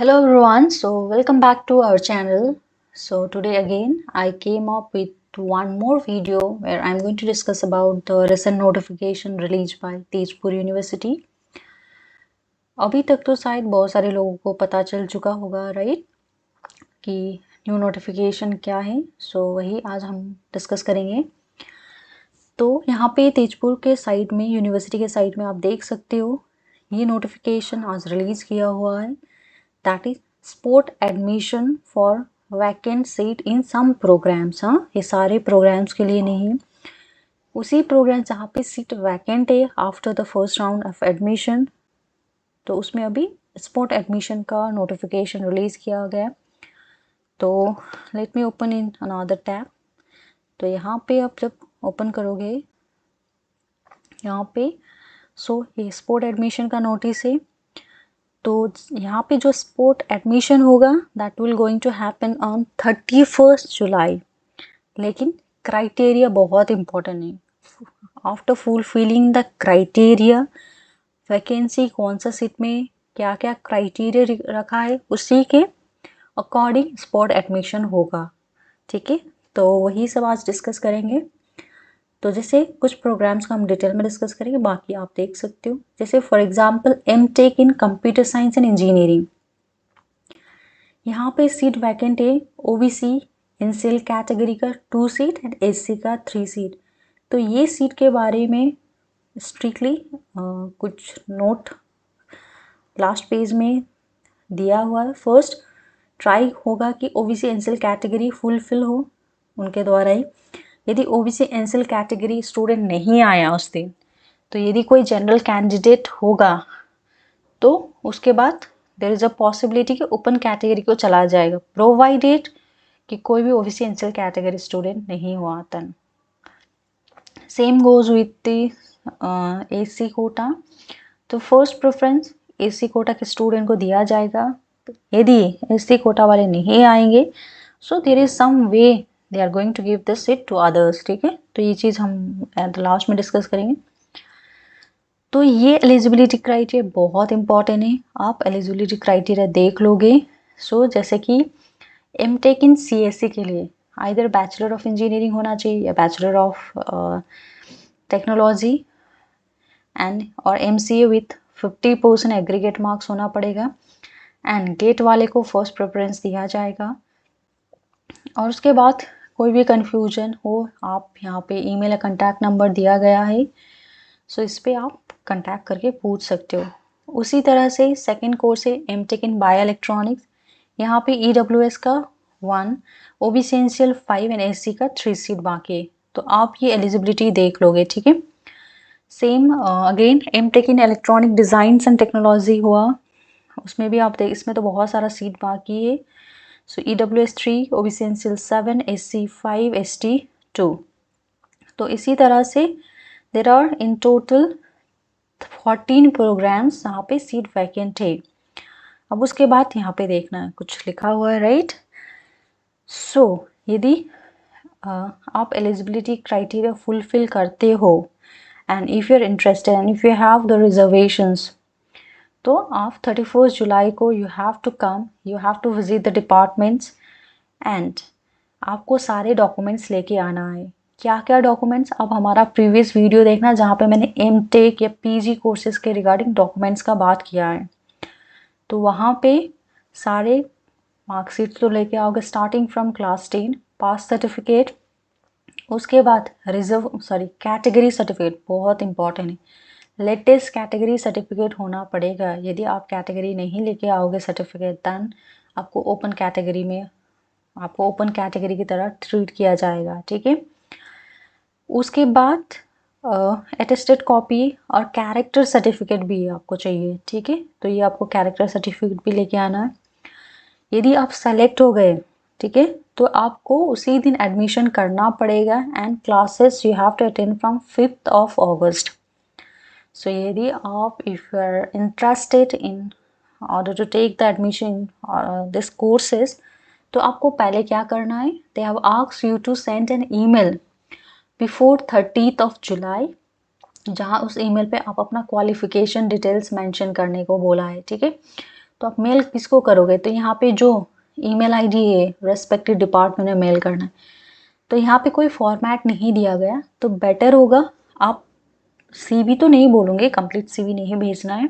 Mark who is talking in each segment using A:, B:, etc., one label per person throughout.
A: Hello everyone, so welcome back to our channel. So today again I came up with one more video where I'm going to discuss about the recent notification released by Tezpur University. अभी तक तो शायद बहुत सारे लोगों को पता चल चुका होगा राइट कि न्यू नोटिफिकेशन क्या है. सो वही आज हम डिस्कस करेंगे. तो यहाँ पे तेजपुर के साइड में यूनिवर्सिटी के साइड में आप देख सकते हो ये नोटिफिकेशन आज रिलीज़ किया हुआ है. That is sport admission for vacant seat in some programmes. हाँ, ये सारे प्रोग्राम्स के लिए नहीं, उसी प्रोग्राम जहाँ पे सीट वैकेंट है after the first round of admission, तो उसमें अभी स्पोर्ट एडमिशन का नोटिफिकेशन रिलीज़ किया गया. तो let me open in another tab. तो यहाँ पे आप जब ओपन करोगे यहाँ पे ये स्पोर्ट एडमिशन का नोटिस है. तो यहाँ पे जो स्पोर्ट एडमिशन होगा that will going to happen on 31 July. लेकिन क्राइटेरिया बहुत इम्पोर्टेंट है. After fulfilling the criteria, vacancy कौन सा सीट में क्या क्या क्राइटेरिया रखा है उसी के अकॉर्डिंग स्पोर्ट एडमिशन होगा. ठीक है, तो वही सब आज डिस्कस करेंगे. तो जैसे कुछ प्रोग्राम्स का हम डिटेल में डिस्कस करेंगे, बाकी आप देख सकते हो. जैसे for example MTech in computer science and engineering, यहाँ पे सीट वैकेंट है. ओबीसी एनसीएल कैटेगरी का 2 सीट एंड एससी का 3 सीट. तो ये सीट के बारे में स्ट्रिक्टली कुछ नोट लास्ट पेज में दिया हुआ है. फर्स्ट ट्राई होगा कि ओबीसी एनसीएल कैटेगरी फुलफिल हो उनके द्वारा ही. यदि ओबीसी एनसीएल कैटेगरी स्टूडेंट नहीं आया उस दिन, तो यदि कोई जनरल कैंडिडेट होगा तो उसके बाद देयर इज़ अ पॉसिबिलिटी कि ओपन कैटेगरी को चला जाएगा, प्रोवाइडेड कि कोई भी ओबीसी एनसीएल कैटेगरी स्टूडेंट नहीं हुआ. Then same goes with the AC quota. तो फर्स्ट प्रेफरेंस एसी कोटा के स्टूडेंट को दिया जाएगा. यदि एसी कोटा वाले नहीं आएंगे so there is some way they are going to give this seat to others. ठीक है, तो ये चीज़ हम एट लास्ट में डिस्कस करेंगे. तो ये एलिजिबिलिटी क्राइटेरिया बहुत इंपॉर्टेंट है. आप एलिजिबिलिटी क्राइटेरिया देख लोगे. जैसे कि एमटेक इन सीएससी के लिए आइदर बैचलर ऑफ इंजीनियरिंग होना चाहिए या बैचलर ऑफ टेक्नोलॉजी एंड और एमसीए विथ 50% एग्रीगेट मार्क्स होना पड़ेगा. एंड गेट वाले को फर्स्ट प्रेफरेंस दिया जाएगा. और उसके बाद कोई भी कन्फ्यूजन हो, आप यहाँ पे ईमेल या कॉन्टैक्ट नंबर दिया गया है, इस पर आप कॉन्टैक्ट करके पूछ सकते हो. उसी तरह से सेकंड कोर्स है एमटेक इन बायो इलेक्ट्रॉनिक्स. यहाँ पे ईडब्ल्यूएस का 1, ओबीसी एनसीएल 5 एंड एससी का 3 सीट बाकी है. तो आप ये एलिजिबिलिटी देख लोगे. ठीक है, same again MTech in electronic designs and technology हुआ, उसमें भी आप देख, इसमें तो बहुत सारा सीट बाकी है. EWS 3, OBC NCL 7, SC 5, ST 2. तो इसी तरह से there are in total 14 programmes जहाँ पे सीट वैकेंट है. अब उसके बाद यहाँ पे देखना है कुछ लिखा हुआ है राइट. यदि आप एलिजिबिलिटी क्राइटेरिया फुलफिल करते हो and if you are interested and if you have the reservations, तो आप 31 जुलाई को you have to come, you have to visit the departments and आपको सारे डॉक्यूमेंट्स लेके आना है. क्या क्या डॉक्यूमेंट्स, अब हमारा प्रीवियस वीडियो देखना जहाँ पे मैंने एमटेक या पीजी कोर्सेज के रिगार्डिंग डॉक्यूमेंट्स का बात किया है. तो वहाँ पे सारे मार्कशीट तो लेके आओगे starting from class 10, pass certificate, उसके बाद कैटेगरी सर्टिफिकेट बहुत इंपॉर्टेंट है. लेटेस्ट कैटेगरी सर्टिफिकेट होना पड़ेगा. यदि आप कैटेगरी नहीं लेके आओगे सर्टिफिकेट, दैन आपको ओपन कैटेगरी की तरह ट्रीट किया जाएगा. ठीक है, उसके बाद अटेस्टेड कॉपी और कैरेक्टर सर्टिफिकेट भी आपको चाहिए. ठीक है, तो ये आपको कैरेक्टर सर्टिफिकेट भी लेके आना है. यदि आप सेलेक्ट हो गए, ठीक है, तो आपको उसी दिन एडमिशन करना पड़ेगा and classes you have to attend from 5 August. यदि आप if you are interested in order to take the admission this courses, तो आपको पहले क्या करना है, they have asked you to send an email before 30 July, जहाँ उस ईमेल पे आप अपना क्वालिफिकेशन डिटेल्स मेंशन करने को बोला है. ठीक है, तो आप मेल किसको करोगे, तो यहाँ पे जो ईमेल आईडी है रेस्पेक्टिव डिपार्टमेंट में मेल करना है, तो यहाँ पे कोई फॉर्मेट नहीं दिया गया, तो बेटर होगा आप सीवी तो नहीं बोलूँगे, कंप्लीट सीवी नहीं भेजना है,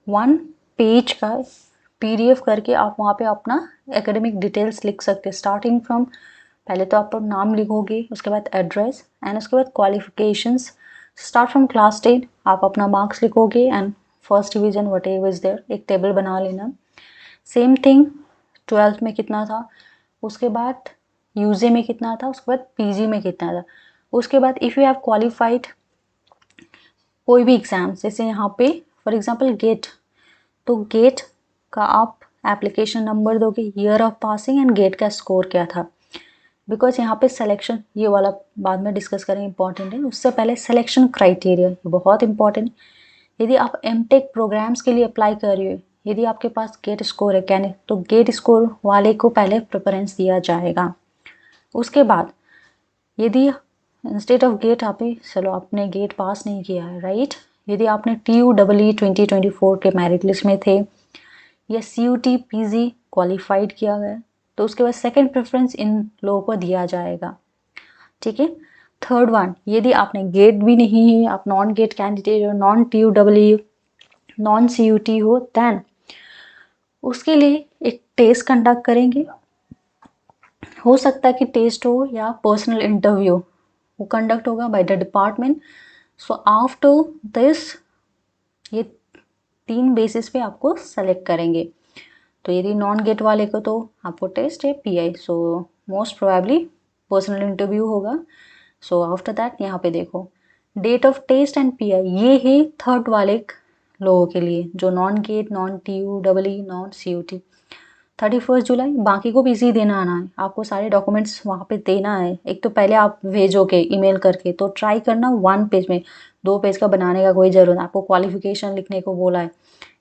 A: 1 पेज का पीडीएफ करके आप वहाँ पे अपना एकेडमिक डिटेल्स लिख सकते हैं, स्टार्टिंग फ्रॉम, पहले तो आप नाम लिखोगे, उसके बाद एड्रेस एंड उसके बाद क्वालिफिकेशंस, स्टार्ट फ्रॉम क्लास 10 आप अपना मार्क्स लिखोगे and first division whatever is there, एक टेबल बना लेना। सेम थिंग 12th में कितना था, उसके बाद यूजे में कितना था, उसके बाद पीजी में कितना था, उसके बाद इफ़ यू हैव क्वालिफाइड कोई भी एग्जाम, जैसे यहाँ पे फॉर एग्जांपल गेट, तो गेट का आप एप्लीकेशन नंबर दोगे, year of passing and GATE का स्कोर क्या था, बिकॉज यहाँ पे सिलेक्शन, ये वाला बाद में डिस्कस करेंगे, इंपॉर्टेंट है, उससे पहले सिलेक्शन क्राइटेरिया ये बहुत इंपॉर्टेंट। यदि आप एमटेक प्रोग्राम्स के लिए अप्लाई कर रहे हो, यदि आपके पास गेट स्कोर है कैन, तो गेट स्कोर वाले को पहले प्रेफरेंस दिया जाएगा। उसके बाद यदि इंस्टेड ऑफ गेट आप, चलो आपने गेट पास नहीं किया है राइट, यदि आपने TUEE 2024 के मेरिट लिस्ट में थे या CUT PG क्वालिफाइड किया गया, तो उसके बाद सेकंड प्रेफरेंस इन लोगों को दिया जाएगा, ठीक है। थर्ड वन, यदि आपने गेट भी नहीं है, आप नॉन गेट कैंडिडेट हो, नॉन TUEE नॉन CUT हो, देन उसके लिए एक टेस्ट कंडक्ट करेंगे, हो सकता है कि टेस्ट हो या पर्सनल इंटरव्यू, वो कंडक्ट होगा by the department. So after this ये 3 बेसिस पे आपको सेलेक्ट करेंगे, तो यदि नॉन गेट वाले को तो आपको टेस्ट है PI, so most probably personal interview होगा। सो आफ्टर दैट यहाँ पे देखो date of test and PI, ये है थर्ड वाले लोगों के लिए जो non GATE, non TUEE, non CUT, 31 July, बाकी को भी इसी दिन आना है, आपको सारे डॉक्यूमेंट्स वहाँ पे देना है। एक तो पहले आप भेजोगे ईमेल करके, तो ट्राई करना 1 पेज में, 2 पेज का बनाने का कोई ज़रूरत नहीं, आपको क्वालिफिकेशन लिखने को बोला है,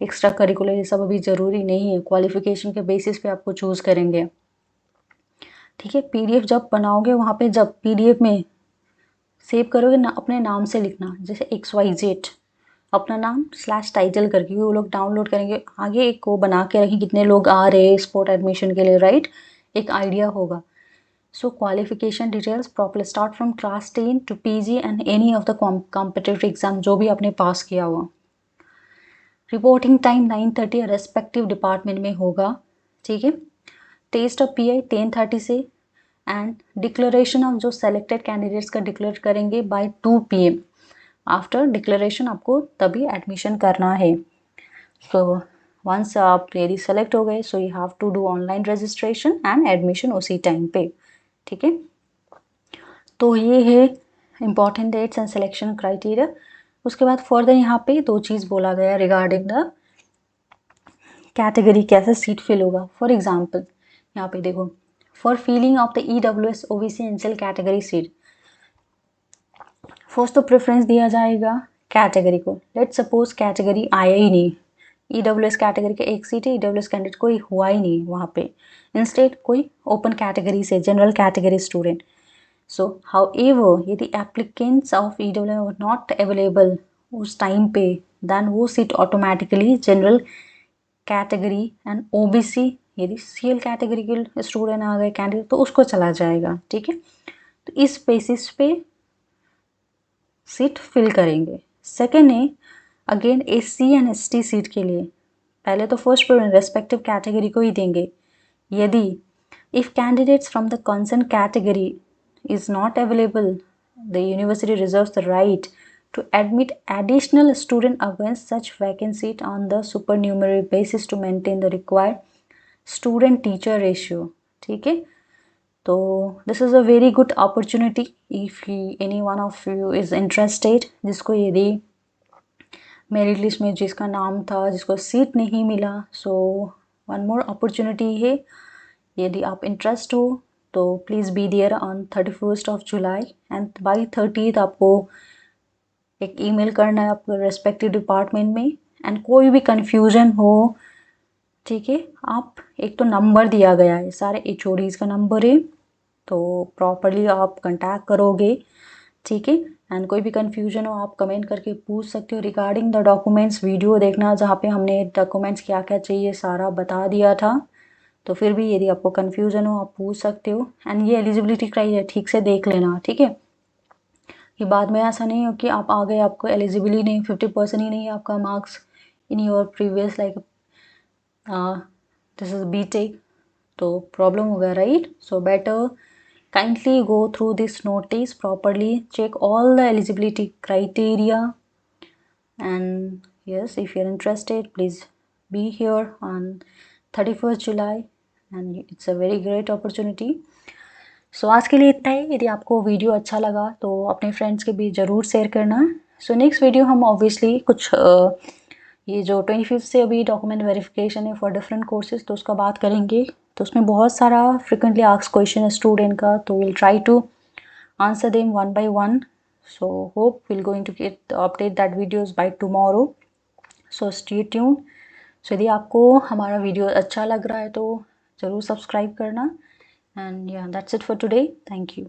A: एक्स्ट्रा करिकुलर ये सब अभी ज़रूरी नहीं है, क्वालिफिकेशन के बेसिस पे आपको चूज़ करेंगे, ठीक है। PDF जब बनाओगे वहाँ पे, जब PDF में सेव करोगे ना, अपने नाम से लिखना, जैसे XYZ अपना नाम / टाइटल करके, वो लोग डाउनलोड करेंगे, आगे एक को बना के रखें कितने लोग आ रहे हैं स्पोर्ट एडमिशन के लिए, राइट, एक आइडिया होगा। So qualification details proper, start from class 10 to PG and any of the competitive exam जो भी आपने पास किया हुआ। रिपोर्टिंग टाइम 9:30 रेस्पेक्टिव डिपार्टमेंट में होगा, ठीक है। टेस्ट ऑफ PI 10:30 से, एंड डिक्लेरेशन ऑफ जो सेलेक्टेड कैंडिडेट्स का डिक्लेयर करेंगे बाय 2 PM। आफ्टर डिक्लेरेशन आपको तभी एडमिशन करना है। सो वंस आप यदि सेलेक्ट हो गए, so you have to do online registration and admission उसी टाइम पे, ठीक है। तो ये है important dates and selection criteria. उसके बाद फर्दर यहाँ पे 2 चीज़ बोला गया रिगार्डिंग द कैटेगरी, कैसे सीट फिल होगा। फॉर एग्जाम्पल यहाँ पे देखो, for filling of the EWS OBC NCL category seat, first तो प्रेफरेंस दिया जाएगा कैटेगरी को। लेट सपोज कैटेगरी आया ही नहीं, EWS कैटेगरी का एक सीट है, EWS कैंडिडेट कोई हुआ ही नहीं वहाँ पे, इंस्टेड कोई ओपन कैटेगरी से general category student. So however यदि applicants of EWS were not available उस टाइम पे, देन वो seat automatically general category and OBC, यदि CL कैटेगरी के स्टूडेंट आ गए कैंडिडेट, तो उसको चला जाएगा, ठीक है। तो इस बेसिस पे सीट फिल करेंगे। सेकेंड है again SC and ST seat के लिए, पहले तो फर्स्ट प्रेफरेंस रेस्पेक्टिव कैटेगरी को ही देंगे। यदि if candidates from the concern category is not available, the university reserves the right to admit additional student against such vacant seat on the supernumerary basis to maintain the required student teacher ratio, ठीक है। तो this is a very good opportunity if any one of you is interested, जिसको यदि merit list में जिसका नाम था, जिसको सीट नहीं मिला, सो वन मोर अपॉर्चुनिटी है। यदि आप इंटरेस्ट हो तो please be there on 31 July and by 30 आपको एक ईमेल करना है आपको रेस्पेक्टिव डिपार्टमेंट में। एंड कोई भी कन्फ्यूजन हो, ठीक है, आप एक तो नंबर दिया गया है, सारे HODs का नंबर है, तो प्रॉपरली आप कंटैक्ट करोगे, ठीक है। एंड कोई भी कन्फ्यूजन हो आप कमेंट करके पूछ सकते हो। रिगार्डिंग द डॉक्यूमेंट्स वीडियो देखना, जहाँ पे हमने डॉक्यूमेंट्स क्या क्या चाहिए सारा बता दिया था। तो फिर भी यदि आपको कन्फ्यूजन हो आप पूछ सकते हो। एंड ये एलिजिबिलिटी क्राइटेरिया ठीक से देख लेना, ठीक है, कि बाद में ऐसा नहीं हो कि आप आ गए आपको एलिजिबल ही नहीं, 50% ही नहीं है आपका marks in your previous like this is BTech, तो प्रॉब्लम होगा, right. So better kindly go through this notice properly, check all the eligibility criteria, and yes, if you're interested please be here on 31st July, and it's a very great opportunity. सो आज के लिए इतना ही। यदि आपको video अच्छा लगा तो अपने फ्रेंड्स के बीच ज़रूर शेयर करना। सो नेक्स्ट वीडियो हम ऑब्वियसली कुछ ये जो 25 से अभी डॉक्यूमेंट वेरिफिकेशन है फॉर डिफरेंट कोर्सेज, तो उसका बात करेंगे। तो उसमें बहुत सारा फ्रिक्वेंटली आस्क्ड क्वेश्चन है स्टूडेंट का, तो will try to answer them one by one. So hope will going to get update that videos by tomorrow. So stay tune. So यदि आपको हमारा वीडियो अच्छा लग रहा है तो ज़रूर सब्सक्राइब करना। एंड या that's it for today, thank you.